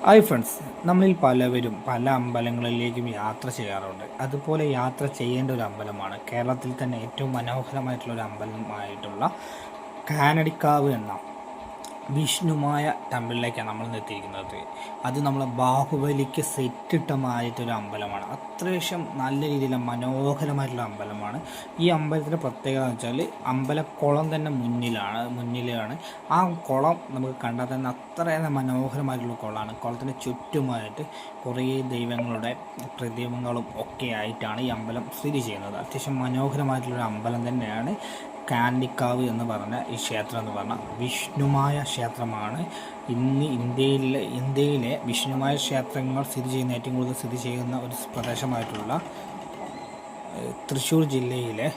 Hi friends, നമ്മളിൽ പലവരും പല അമ്പലങ്ങളിലേക്കും യാത്ര ചെയ്യാറുണ്ട്. അതുപോലെ യാത്ര ചെയ്യേണ്ട ഒരു അമ്പലമാണ് കേരളത്തിൽ തന്നെ ഏറ്റവും മനോഹരമായിട്ടുള്ള ഒരു അമ്പലമായിട്ടുള്ള കാനടിക്കാവ് എന്ന വിഷ്ണുമായ ടെമ്പിളിലേക്കാണ് നമ്മൾ എത്തിയിരിക്കുന്നത്. അത് നമ്മളെ ബാഹുബലിക്ക് സെറ്റിട്ട മാറിയിട്ടൊരു അമ്പലമാണ്. അത്യാവശ്യം നല്ല രീതിയിലുള്ള മനോഹരമായിട്ടുള്ള അമ്പലമാണ്. ഈ അമ്പലത്തിൻ്റെ പ്രത്യേകത എന്ന് വെച്ചാൽ അമ്പലക്കുളം തന്നെ മുന്നിലാണ്. ആ കുളം നമുക്ക് കണ്ടാൽ തന്നെ അത്രയേറെ മനോഹരമായിട്ടുള്ള കുളമാണ്. കുളത്തിന് ചുറ്റുമായിട്ട് കുറേ ദൈവങ്ങളുടെ പ്രതിമകളും ഒക്കെ ആയിട്ടാണ് ഈ അമ്പലം സ്ഥിതി ചെയ്യുന്നത്. അത്യാവശ്യം മനോഹരമായിട്ടുള്ളൊരു അമ്പലം തന്നെയാണ് കാനടിക്കാവ് എന്ന് പറഞ്ഞ ഈ ക്ഷേത്രം എന്ന് പറഞ്ഞാൽ വിഷ്ണുമായ ക്ഷേത്രമാണ്. ഇന്ന് ഇന്ത്യയിലെ വിഷ്ണുമായ ക്ഷേത്രങ്ങൾ ഏറ്റവും കൂടുതൽ സ്ഥിതി ചെയ്യുന്ന ഒരു പ്രദേശമായിട്ടുള്ള തൃശ്ശൂർ ജില്ലയിലെ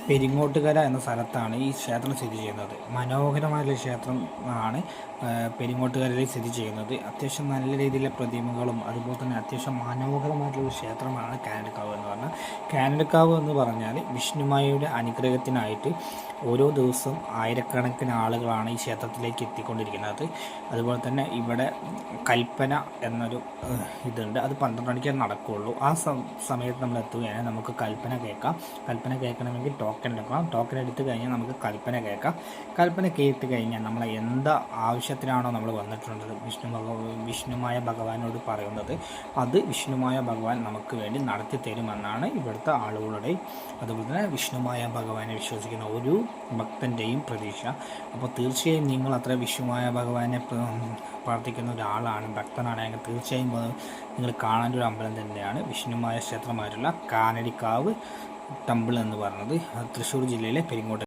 പെരിങ്ങോട്ടുകര എന്ന സ്ഥലത്താണ് ഈ ക്ഷേത്രം സ്ഥിതി ചെയ്യുന്നത്. മനോഹരമായിട്ടുള്ള ക്ഷേത്രം ആണ് പെരിങ്ങോട്ടുകരയിൽ സ്ഥിതി ചെയ്യുന്നത്. അത്യാവശ്യം നല്ല രീതിയിലുള്ള പ്രതിമകളും അതുപോലെ തന്നെ അത്യാവശ്യം മനോഹരമായിട്ടുള്ള ക്ഷേത്രമാണ് കാനടിക്കാവ് എന്ന് പറഞ്ഞാൽ. കാനടിക്കാവ് എന്ന് പറഞ്ഞാൽ വിഷ്ണുമായയുടെ അനുഗ്രഹത്തിനായിട്ട് ഓരോ ദിവസവും ആയിരക്കണക്കിന് ആളുകളാണ് ഈ ക്ഷേത്രത്തിലേക്ക് എത്തിക്കൊണ്ടിരിക്കുന്നത്. അതുപോലെ തന്നെ ഇവിടെ കൽപ്പന എന്നൊരു ഇതുണ്ട്. അത് 12 മണിക്കേ നടക്കുകയുള്ളൂ. ആ സമയത്ത് നമ്മൾ എത്തുകയാണെങ്കിൽ നമുക്ക് കൽപ്പന കേൾക്കണമെങ്കിൽ ടോക്കൺ എടുക്കണം. ടോക്കൺ എടുത്തു കഴിഞ്ഞാൽ നമുക്ക് കൽപ്പന കേൾക്കാം. കൽപ്പന കേട്ട് കഴിഞ്ഞാൽ നമ്മൾ എന്താ ആവശ്യത്തിനാണോ നമ്മൾ വന്നിട്ടുള്ളത് വിഷ്ണുമായ ഭഗവാനോട് പറയുന്നത്, അത് വിഷ്ണുമായ ഭഗവാൻ നമുക്ക് വേണ്ടി നടത്തി തരുമെന്നാണ് ഇവിടുത്തെ ആളുകളുടെ, അതുപോലെ തന്നെ വിഷ്ണുമായ ഭഗവാനെ വിശ്വസിക്കുന്ന ഒരു ഭക്തൻ്റെയും പ്രതീക്ഷ. അപ്പോൾ തീർച്ചയായും നിങ്ങൾ അത്ര വിഷ്ണുമായ ഭഗവാനെ പ്രാർത്ഥിക്കുന്ന ഒരാളാണ്, ഭക്തനാണെങ്കിൽ തീർച്ചയായും നിങ്ങൾ കാണേണ്ട ഒരു അമ്പലം തന്നെയാണ് വിഷ്ണുമായ ക്ഷേത്രമായിട്ടുള്ള കാനടിക്കാവ് ടെമ്പിൾ എന്ന് പറയുന്നത്. തൃശ്ശൂർ ജില്ലയിലെ പെരിങ്ങോട്ട്